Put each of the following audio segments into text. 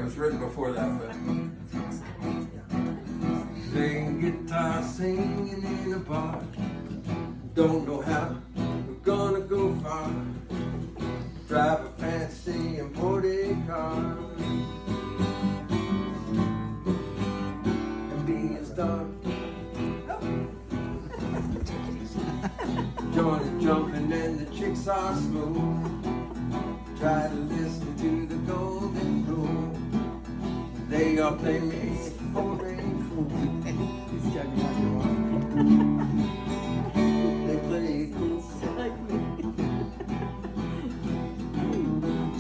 was written before that, but playing guitar, singing in a bar. Don't know how we're gonna go far. Drive a fancy imported car and be a star. Johnny jumping and the chicks are smooth. Try to listen to the golden rule. They all play me for a fool. They play it cool.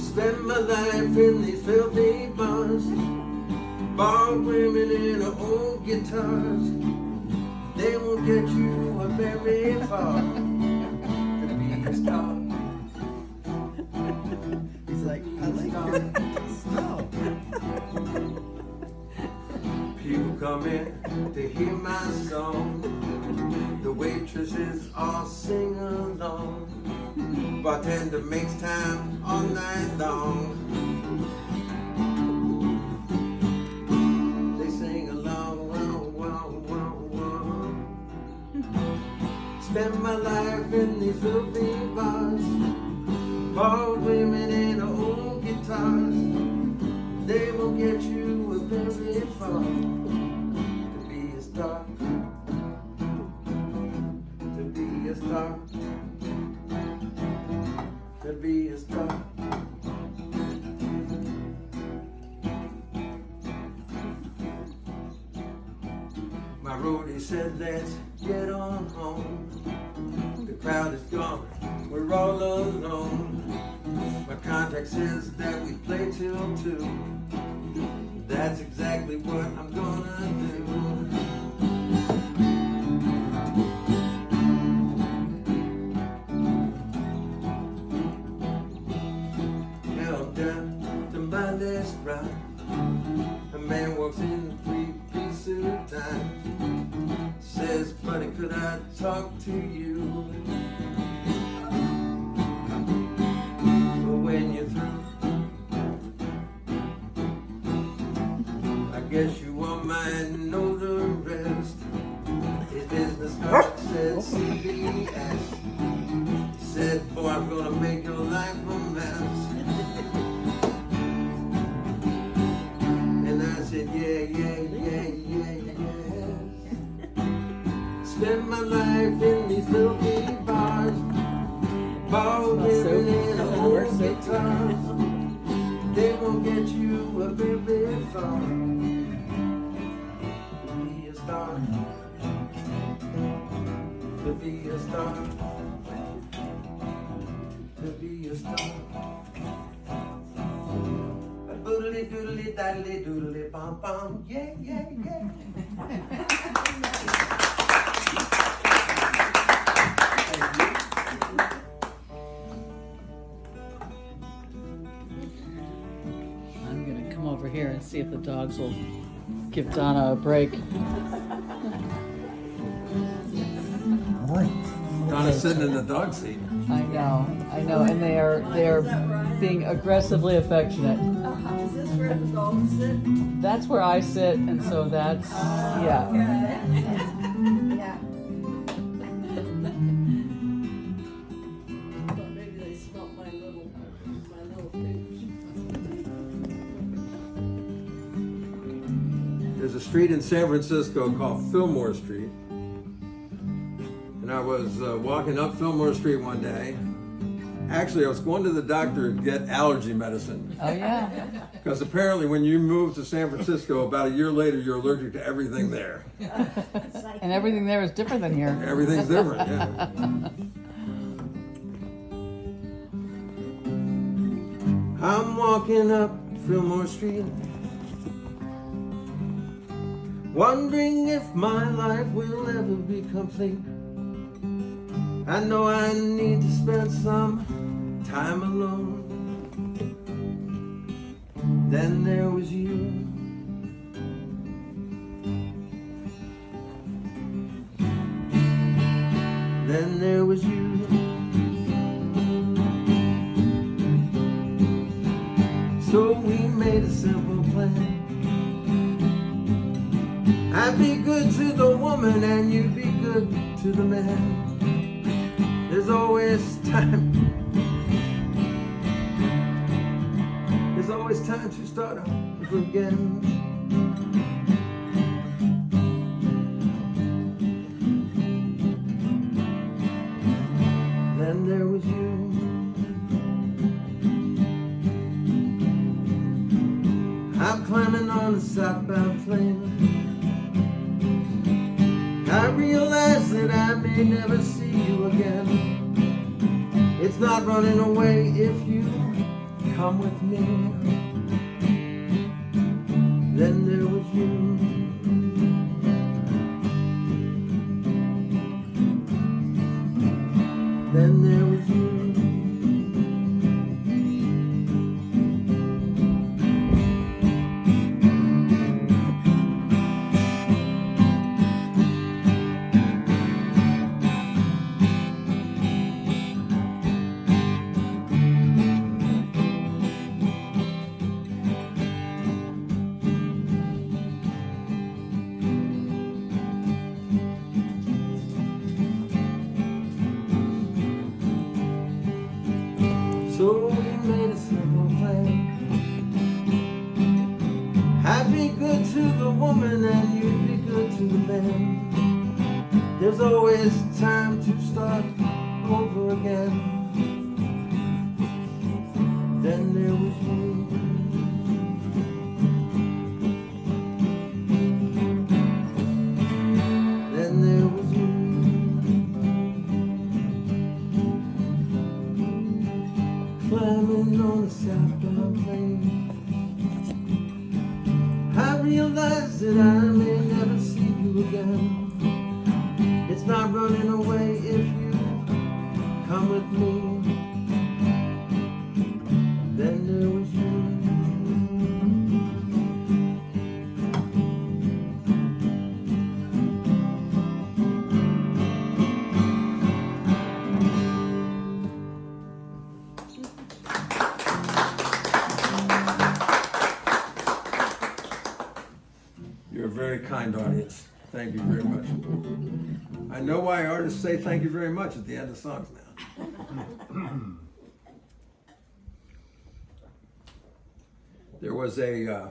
Spend my life in these filthy bars. Bar women in old guitars. They won't get you very far. To be a star. He's like, I like it. Oh. People come in to hear my song. The waitresses all sing along. Bartender makes time all night long. They sing along, wow, wow, wow, wow. Spend my life in these filthy bars. Bar women and old guitars. They will get you a very far. To be a star. To be a star. To be a star. My roadie said, let's get on home. The crowd is gone, we're all alone. My contract says that we play till 2. That's exactly what I'm gonna do. Held down to my last ride. A man walks in 3-piece suit tie. Says, buddy, could I talk to you? But when you're through, I guess you all might know the rest. His business card said CBS. He said, boy, I'm gonna make your life a mess. And I said, yeah, yeah, yeah, yeah, yeah. Spend my life in these filthy bars. Bar women in old guitars. They won't get you a very far. To be a star. To be a star. To be a star. Boodly doodly daddly doodly bum bum. Yeah, yeah, yeah. I'm gonna come over here and see if the dogs will give Donna a break. Donna's sitting in the dog seat. I know, and they are being aggressively affectionate. Is this where the dogs sit? That's where I sit, and so that's yeah. Yeah. But maybe they smelt my little pooch. There's a street in San Francisco called Fillmore Street. And I was walking up Fillmore Street one day. Actually, I was going to the doctor to get allergy medicine. Oh yeah. Because apparently when you move to San Francisco, about a year later, you're allergic to everything there. And everything there is different than here. Everything's different, yeah. I'm walking up Fillmore Street, wondering if my life will ever be complete. I know I need to spend some time alone. Then there was you. Then there was you. So we made a simple plan. I'd be good to the woman and you'd be good to the man. There's always time. There's always time to start over again. Then there was you. I'm climbing on a southbound plane. I realize that I may never see you again. It's not running away if you come with me. Then there was you. Then there was you. So we made a simple plan. I'd be good to the woman and you'd be good to the man. There's always time to start over again. Then there was you. Then there was you. Climbing on a southbound plane. I realize that I may never see you again. It's not running away if you come with me. Then there was you. You're a very kind audience. Thank you very much. I know why artists say thank you very much at the end of songs now. There was a,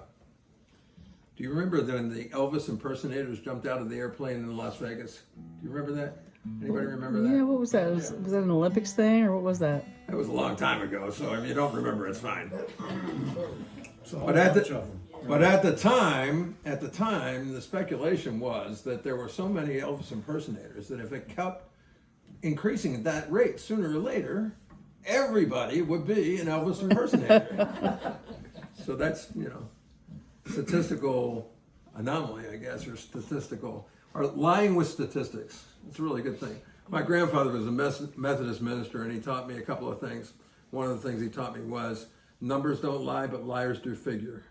do you remember when the Elvis impersonators jumped out of the airplane in Las Vegas? Do you remember that? Anybody remember that? Yeah, what was that? Was that an Olympics thing or what was that? That was a long time ago, so if you don't remember, it's fine. So But at the time, the speculation was that there were so many Elvis impersonators that if it kept increasing at that rate, sooner or later, everybody would be an Elvis impersonator. So that's, statistical anomaly, I guess, or lying with statistics. It's a really good thing. My grandfather was a Methodist minister, and he taught me a couple of things. One of the things he taught me was numbers don't lie, but liars do figure.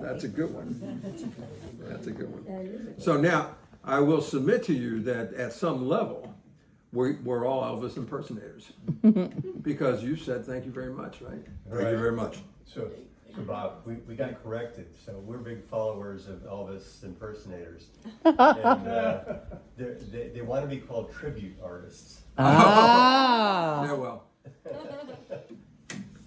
That's a good one. That's a good one. So now, I will submit to you that at some level, we're all Elvis impersonators. Because you said thank you very much, right? Thank you very much. So Bob, we got corrected. So we're big followers of Elvis impersonators. And they want to be called tribute artists. Ah. Yeah, well.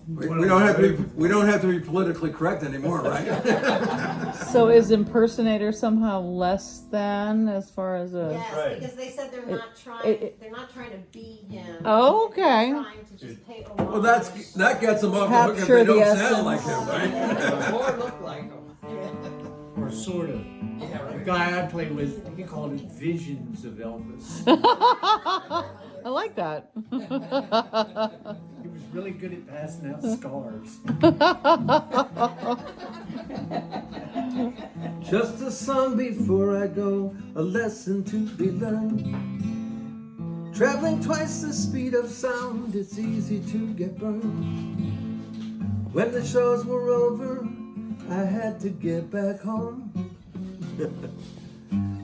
We don't have to be politically correct anymore, right? So is impersonator somehow less than as far as a? Yes, right. because they said they're not trying. They're not trying to be him. Oh, okay. They're trying to just pay homage. Well, that gets them off the hook if Capture they the don't sound like essence. him, right? Or look like him. Or sort of. Yeah, The right. guy I played with, he called it visions of Elvis. I like that. He was really good at passing out scars. Just a song before I go, a lesson to be learned. Traveling twice the speed of sound, it's easy to get burned. When the shows were over, I had to get back home.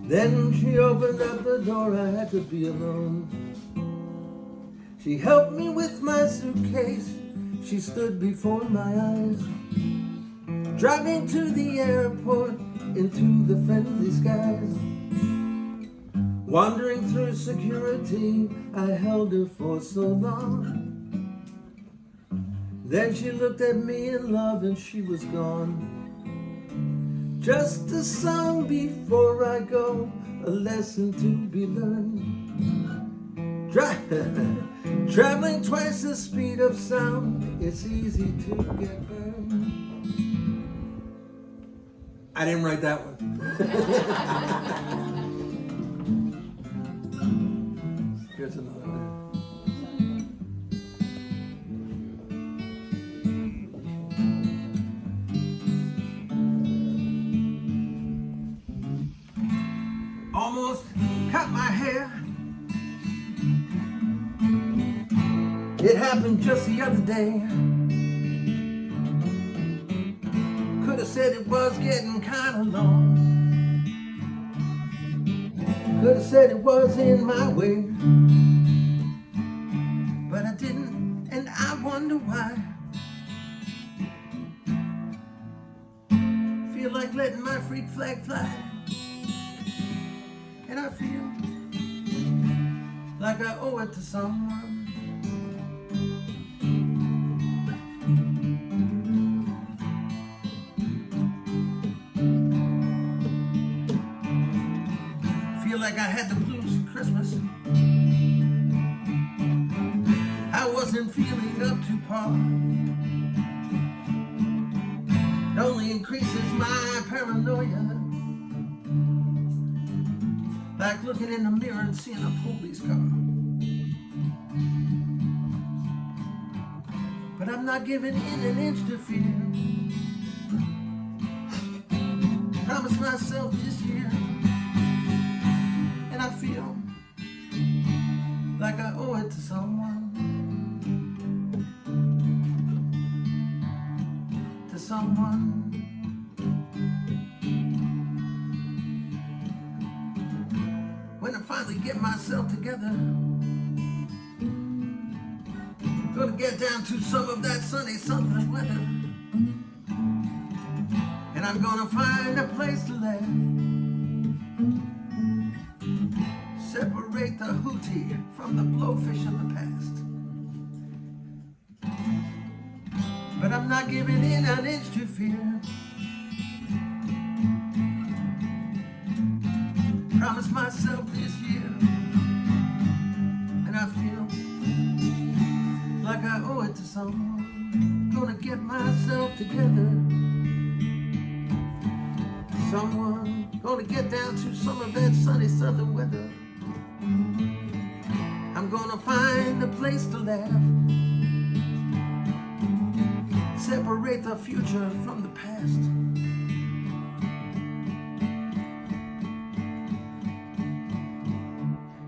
Then she opened up the door, I had to be alone. She helped me with my suitcase, she stood before my eyes, driving to the airport into the friendly skies. Wandering through security, I held her for so long. Then she looked at me in love and she was gone. Just a song before I go, a lesson to be learned. Traveling twice the speed of sound, it's easy to get burned. I didn't write that one. Here's another one. Almost cut my hair. It happened just the other day. Could have said it was getting kind of long. Could have said it was in my way. But I didn't, and I wonder why. Feel like letting my freak flag fly. And I feel like I owe it to someone. Feel like I had the blues for Christmas. I wasn't feeling up to par. It only increases my paranoia. Like looking in the mirror and seeing a police car. But I'm not giving in an inch to fear. Promised myself this year. And I feel like I owe it to someone. To someone. When I finally get myself together, gonna get down to some of that sunny southern weather. And I'm gonna find a place to laugh. Separate the hootie from the blowfish of the past. But I'm not giving in an inch to fear. Promised myself this year, and I feel like I owe it to someone. Gonna get myself together. Someone gonna get down to some of that sunny southern weather. I'm gonna find a place to laugh. Separate the future from the past.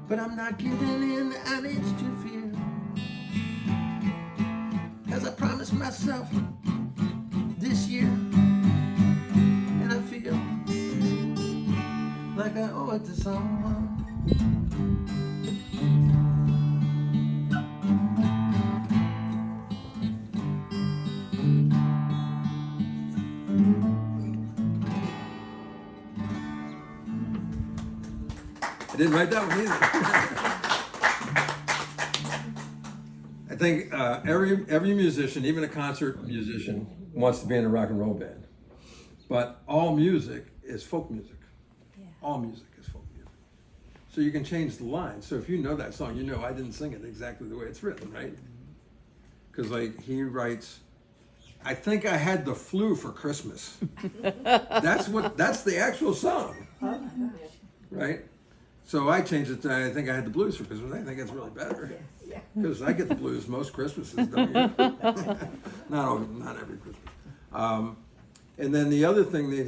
But I'm not giving in an inch to fear. As I promised myself this year. And I feel like I owe it to someone. I didn't write that one either. I think every musician, even a concert musician, wants to be in a rock and roll band. But all music is folk music. Yeah. All music is folk music. So you can change the lines. So if you know that song, you know I didn't sing it exactly the way it's written, right? Because like he writes, I think I had the flu for Christmas. That's the actual song, right? So I changed it to I think I had the blues for Christmas. I think it's really better. Because I get the blues most Christmases, don't you? not every Christmas. And then the other thing that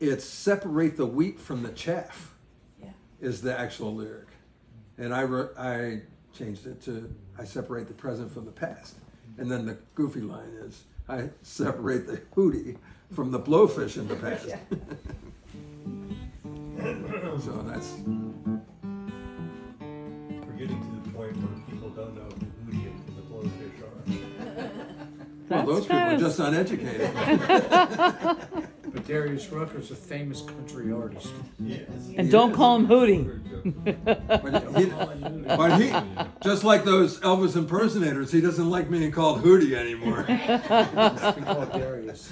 it's separate the wheat from the chaff is the actual lyric. And I changed it to I separate the present from the past. And then the goofy line is I separate the hootie from the blowfish in the past. So that's... We're getting to the point where people don't know who Hootie and the blowfish are. Well, those people are just uneducated. But Darius Rucker's a famous country artist. Yes. And don't call him Hootie. But he, just like those Elvis impersonators, he doesn't like being called Hootie anymore. We call it Darius.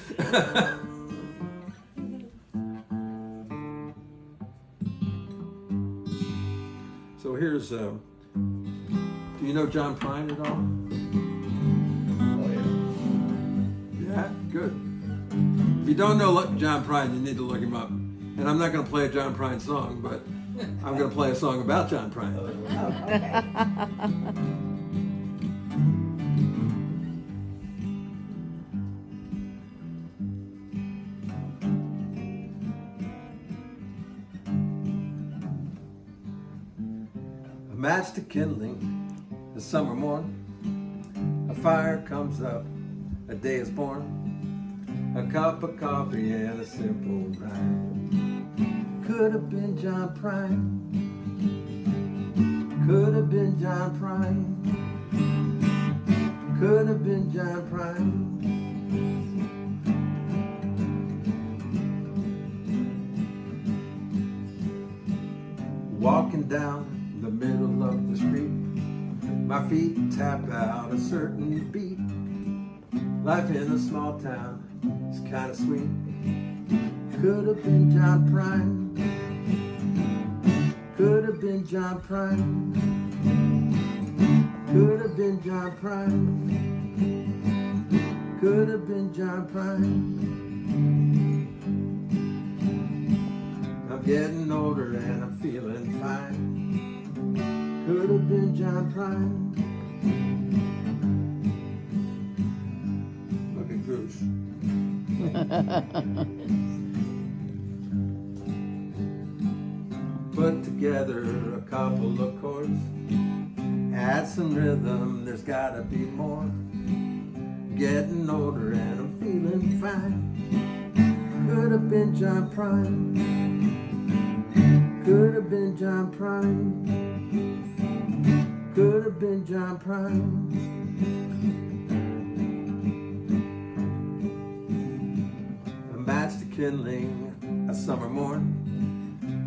So here's, do you know John Prine at all? Oh, yeah. Yeah, good. If you don't know John Prine, you need to look him up. And I'm not going to play a John Prine song, but I'm going to play a song about John Prine. Oh, okay. A match to kindling, the summer morn. A fire comes up, a day is born. A cup of coffee and a simple rhyme. Could have been John Prine. Could have been John Prine. Could have been John Prine. Walking down the middle of the street, my feet tap out a certain beat. Life in a small town is kind of sweet. Could have been John Prine. Could have been John Prine. Could have been John Prine. Could have been John Prine. I'm getting older and I'm feeling fine. Could have been John Prine. Look at Goose. Put together a couple of chords, add some rhythm, there's gotta be more. Getting older and I'm feeling fine. Could have been John Prine. Could have been John Prine. Could have been John Prine. A match to kindling, a summer morn.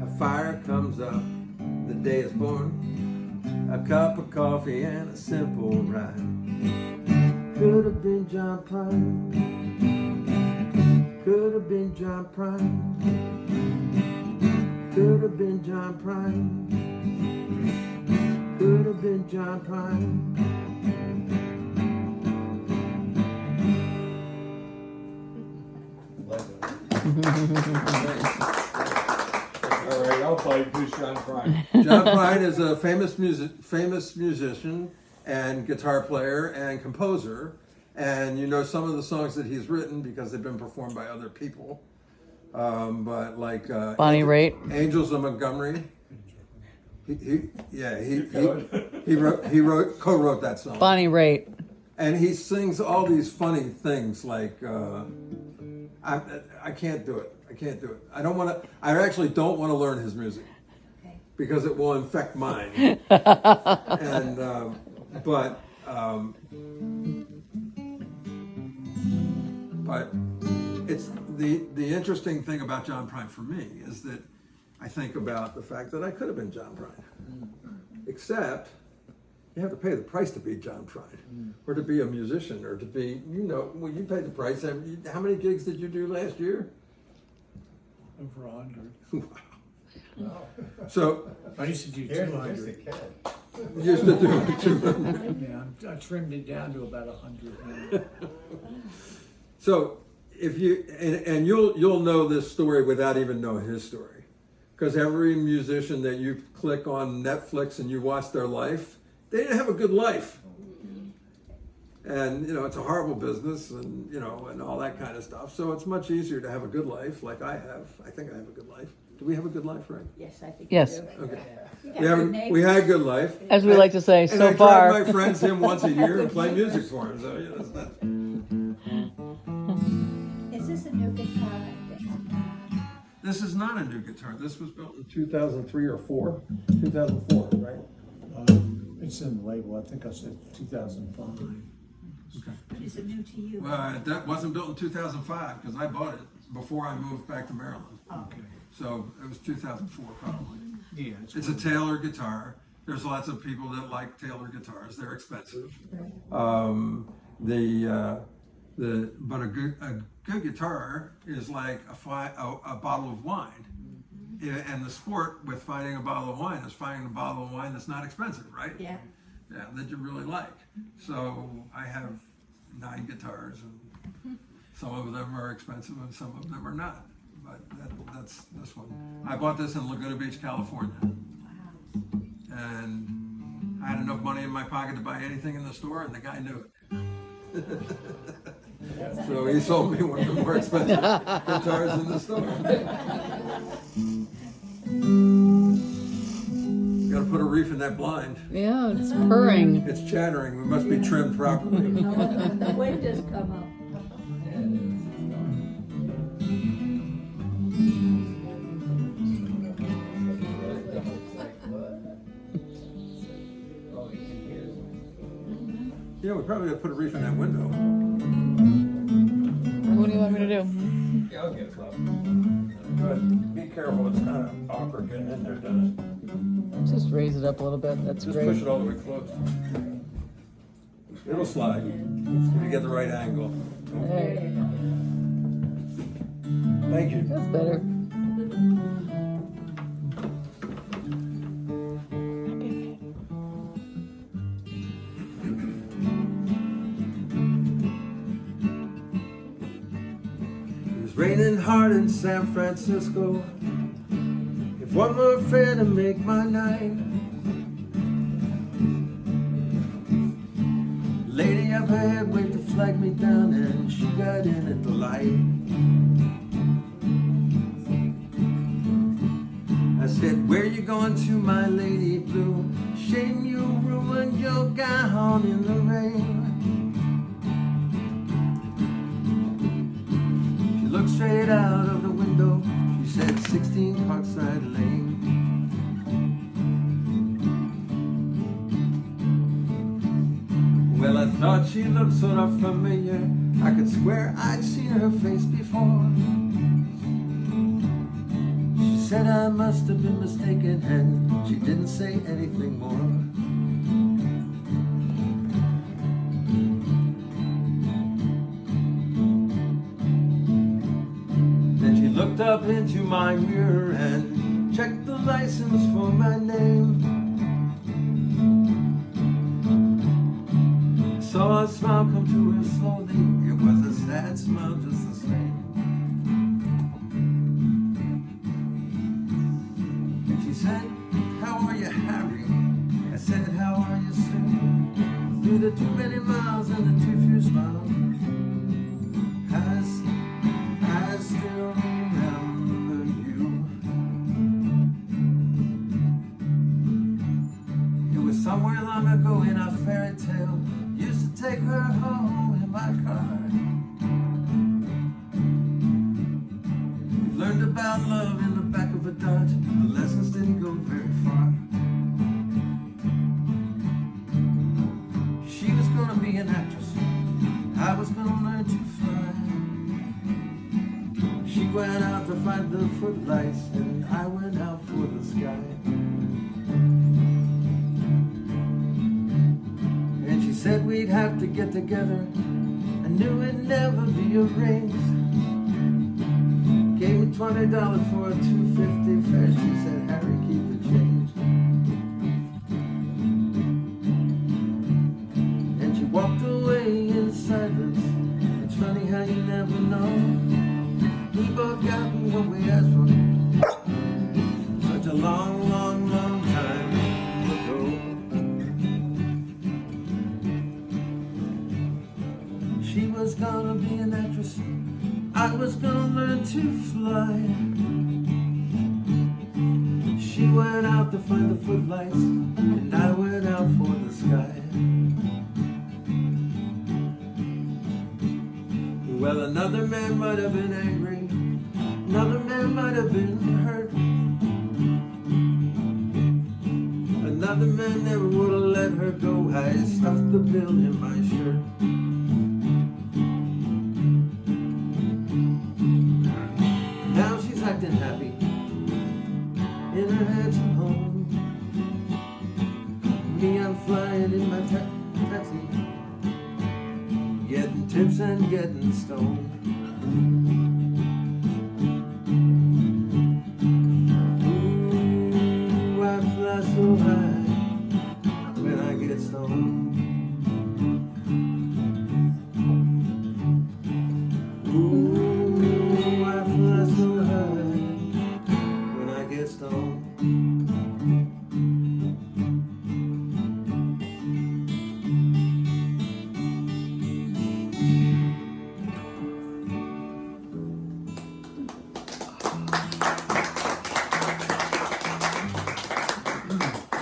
A fire comes up, the day is born. A cup of coffee and a simple rhyme. Could have been John Prine. Could have been John Prine. Could have been John Prine. Could have been John Prine. Like that. All right, I'll play Goose John Prine. John Prine is a famous musician and guitar player and composer. And you know some of the songs that he's written because they've been performed by other people. But like Bonnie Raitt. Angels of Montgomery. He co-wrote that song. Bonnie Raitt. And he sings all these funny things like I can't do it. I can't do it. I actually don't want to learn his music because it will infect mine. And but it's the interesting thing about John Prine for me is that I think about the fact that I could have been John Prine, except you have to pay the price to be John Prine, or to be a musician, or to be, well, you paid the price. How many gigs did you do last year? Over 100. Wow. So I used to do Here's 200. the cat. you used to do 200. Yeah, I trimmed it down to about 100 now. So if you and you'll know this story without even knowing his story, because every musician that you click on Netflix and you watch their life, they didn't have a good life. And it's a horrible business, and and all that kind of stuff. So it's much easier to have a good life, like I have. I think I have a good life. Do we have a good life, right? Yes, I think. Yes. Okay. We had a good life. As we like to say, And so I far. drive my friends in once a year and play music for them. So it's not. Is this a new guitar? This is not a new guitar. This was built in 2003 or 4. 2004, right? It's in the label, I think I said 2005. Is it new to you? That wasn't built in 2005 because I bought it before I moved back to Maryland. Okay. So it was 2004 probably. Yeah. It's a Taylor guitar. There's lots of people that like Taylor guitars. They're expensive. But a good guitar is like a bottle of wine. And the sport with finding a bottle of wine is finding a bottle of wine that's not expensive, right? Yeah. Yeah, that you really like. So I have 9 guitars, and some of them are expensive and some of them are not. But that's this one. I bought this in Laguna Beach, California. And I had enough money in my pocket to buy anything in the store, and the guy knew it. So he sold me one of the more expensive guitars in the store. Gotta put a reef in that blind. Yeah, it's purring. It's chattering. We must be trimmed properly. The wind has come up. Yeah, we probably gotta put a reef in that window. What do you want me to do? Yeah, I'll get it, Bob. But be careful, it's kind of awkward getting in there, Dennis. Just raise it up a little bit. That's Just great. push it all the way close. It'll slide if you get the right angle. There you go. Thank you. That's better. It was raining hard in San Francisco. If one were afraid to make my night, lady up ahead waved to flag me down, and she got in at the light. I said, where you going to, my lady blue? Shame you ruined your gown in the rain. She looked straight out of the window. She said, 16 Parkside Lane. Well, I thought she looked sort of familiar. I could swear I'd seen her face before. She said I must have been mistaken, and she didn't say anything more. Then she looked up into my mirror and checked the license for my name. Saw a smile come to her slowly. It was a sad smile just the same. And she said, how are you, Harry? I said, how are you, sir? Through the too many miles and the too few smiles, I still remember you. It was somewhere long ago in our fairy tale. Used to take her home in my car. We learned about love in the back of a Dodge. The lessons didn't go very far. She was gonna be an actress. I was gonna learn to fly. She went out to find the footlights, and I went out for the sky. She said we'd have to get together. I knew it'd never be arranged. Gave me $20 for a $2.50 fare. She said, Harry, keep the change. And she walked away in silence. It's funny how you never know. We both got what we asked for. Such a long, long, long time ago. She was gonna be an actress. I was gonna learn to fly. She went out to find the footlights, and I went out for the sky. Well, another man might have been angry. Another man might have been hurt. Another Now the man never would have let her go. I stuffed the bill in my shirt. Now she's acting happy in her handsome home. Me, I'm flying in my taxi, getting tips and getting stoned. Ooh, I fly so high when I get stoned. Ooh, I fly so high when I get stoned.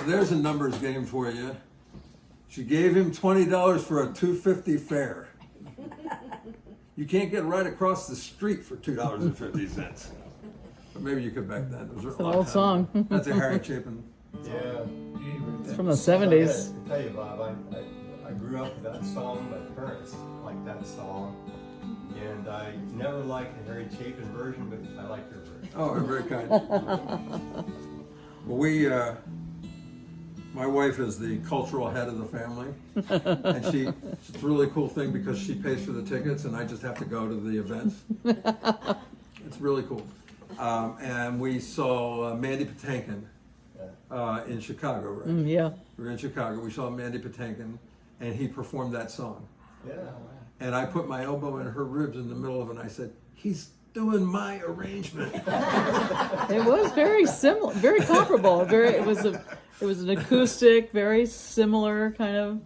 There's a numbers game for you. She gave him $20 for a $2.50 fare. You can't get right across the street for $2.50. But maybe you could back then. It was It's an old song. That's a Harry Chapin. Yeah. It's from the 70s. I tell you, Bob, I grew up with that song. My parents liked that song. And I never liked the Harry Chapin version, but I like your version. Oh, you're very kind. Well, my wife is the cultural head of the family, and it's a really cool thing because she pays for the tickets and I just have to go to the events. It's really cool. And we saw Mandy Patinkin in Chicago, right? Yeah. We were in Chicago. We saw Mandy Patinkin, and he performed that song. Yeah. And I put my elbow in her ribs in the middle of it, and I said, "He's doing my arrangement." It was very similar, very comparable. It was an acoustic, very similar kind of.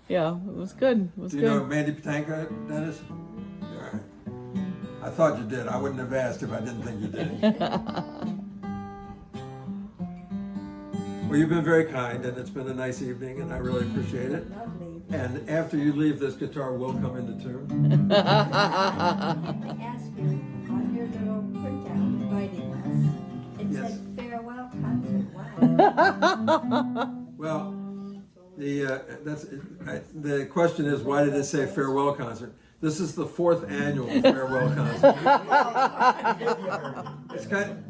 Yeah, it was good. It was Do you good. know Mandy Patinkin, Dennis? All right. I thought you did. I wouldn't have asked if I didn't think you did. Well, you've been very kind, and it's been a nice evening, and I really appreciate it. Lovely. And after you leave, this guitar will come into tune. I ask you on your little printout inviting us, it Yes. said farewell concert. Wow. Well, the question is, why did it say farewell concert? This is the 4th annual farewell concert.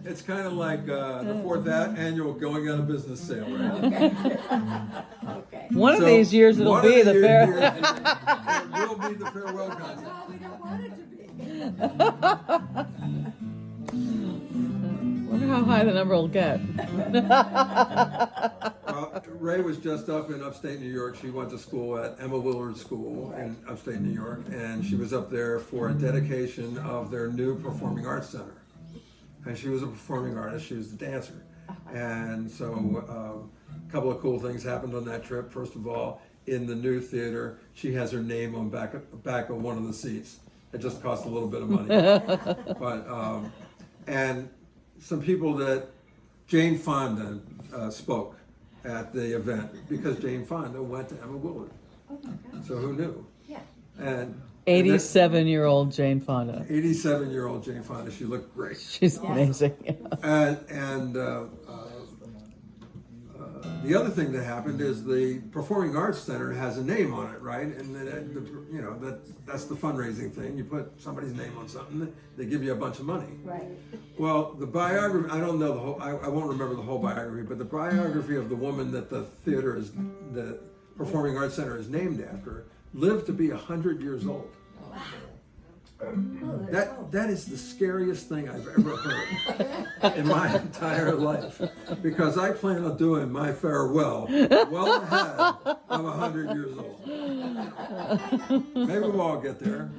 It's kind of like the 4th annual going out of business sale, right? Okay. One of So, these years it'll one be of the years fair. it will be the farewell concert. Well, we don't want it to be. Wonder how high the number will get. Ray was just up in upstate New York. She went to school at Emma Willard School in upstate New York, and she was up there for a dedication of their new performing arts center. And she was a performing artist. She was a dancer. And so a couple of cool things happened on that trip. First of all, in the new theater, she has her name on back of one of the seats. It just cost a little bit of money. But and some people that Jane Fonda spoke at the event because Jane Fonda went to Emma Willard. Oh my gosh. So who knew? Yeah. And 87-year-old Jane Fonda. 87-year-old Jane Fonda, she looked great. She's amazing. And the other thing that happened is the Performing Arts Center has a name on it, right? And that's the fundraising thing. You put somebody's name on something, they give you a bunch of money. Right. Well, the biography, I don't know the whole, I won't remember the whole biography, but the biography of the woman that the Performing Arts Center is named after lived to be 100 years old. That is the scariest thing I've ever heard in my entire life, because I plan on doing my farewell well ahead of 100 years old. Maybe we'll all get there.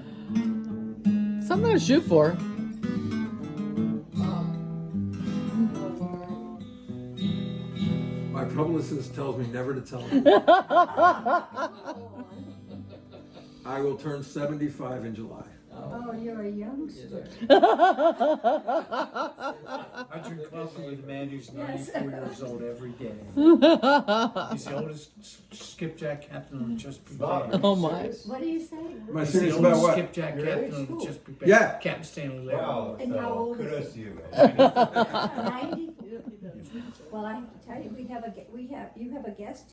Something to shoot for. My publicist tells me never to tell him. I will turn 75 in July. Oh, you're a youngster. I drink coffee with a man who's 94 years old every day. He's the oldest skipjack captain on the Chesapeake Bay. Oh my. What do you say? Am I He's the serious about oldest what? skipjack captain on the Chesapeake Bay. Yeah. Captain Stanley Levin. Wow, And how so old is kudos he? to you, man. 90? Well, I have to tell you, you have a guest